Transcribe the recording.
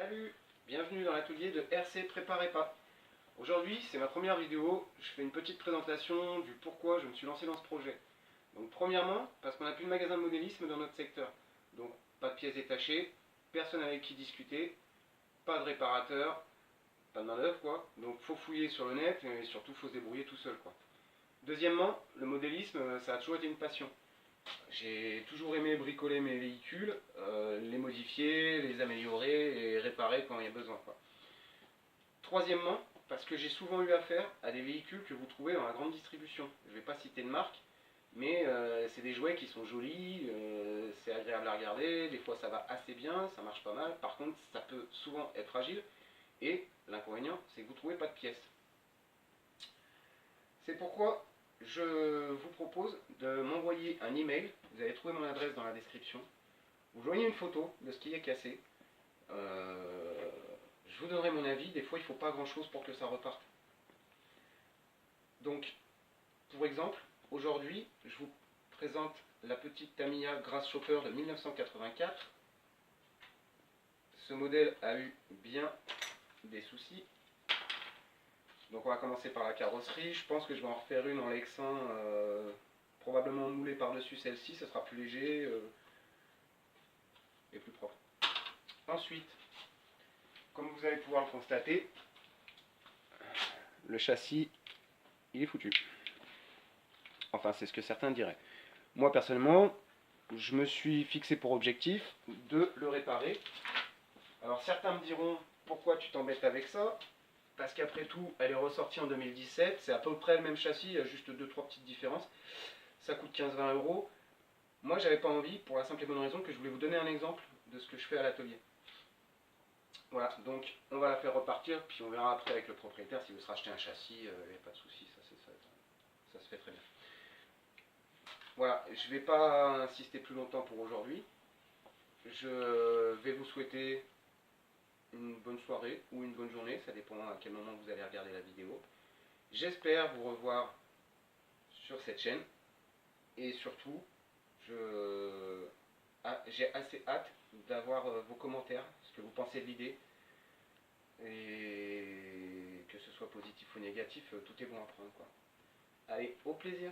Salut, bienvenue dans l'atelier de RC Préparez Pas. Aujourd'hui, c'est ma première vidéo, je fais une petite présentation du pourquoi je me suis lancé dans ce projet. Donc premièrement, parce qu'on n'a plus de magasin de modélisme dans notre secteur. Donc pas de pièces détachées, personne avec qui discuter, pas de réparateur, pas de main d'œuvre quoi. Donc faut fouiller sur le net et surtout faut se débrouiller tout seul quoi. Deuxièmement, le modélisme, ça a toujours été une passion. J'ai toujours aimé bricoler mes véhicules, les modifier, les améliorer et réparer quand il y a besoin, quoi. Troisièmement, parce que j'ai souvent eu affaire à des véhicules que vous trouvez dans la grande distribution. Je ne vais pas citer de marque, mais c'est des jouets qui sont jolis, c'est agréable à regarder, des fois ça va assez bien, ça marche pas mal. Par contre, ça peut souvent être fragile et l'inconvénient, c'est que vous ne trouvez pas de pièces. C'est pourquoi je vous propose de m'envoyer un email. Vous allez trouver mon adresse dans la description. Vous joignez une photo de ce qui est cassé. Je vous donnerai mon avis. Des fois, il ne faut pas grand chose pour que ça reparte. Donc, pour exemple, aujourd'hui, je vous présente la petite Tamiya Grasshopper de 1984. Ce modèle a eu bien des soucis. Donc on va commencer par la carrosserie. Je pense que je vais en refaire une en Lexan, probablement moulée par-dessus celle-ci, ça sera plus léger et plus propre. Ensuite, comme vous allez pouvoir le constater, le châssis, il est foutu. Enfin, c'est ce que certains diraient. Moi, personnellement, je me suis fixé pour objectif de le réparer. Alors certains me diront, pourquoi tu t'embêtes avec ça ? Parce qu'après tout, elle est ressortie en 2017, c'est à peu près le même châssis, il y a juste 2-3 petites différences. Ça coûte 15-20 euros. Moi, j'avais pas envie, pour la simple et bonne raison que je voulais vous donner un exemple de ce que je fais à l'atelier. Voilà, donc on va la faire repartir, puis on verra après avec le propriétaire s'il veut se racheter un châssis, il n'y a pas de souci, ça se fait très bien. Voilà, je ne vais pas insister plus longtemps pour aujourd'hui. Je vais vous souhaiter une bonne soirée ou une bonne journée, ça dépend à quel moment vous allez regarder la vidéo. J'espère vous revoir sur cette chaîne et surtout, j'ai assez hâte d'avoir vos commentaires, ce que vous pensez de l'idée. Et que ce soit positif ou négatif, tout est bon à prendre, quoi. Allez, au plaisir!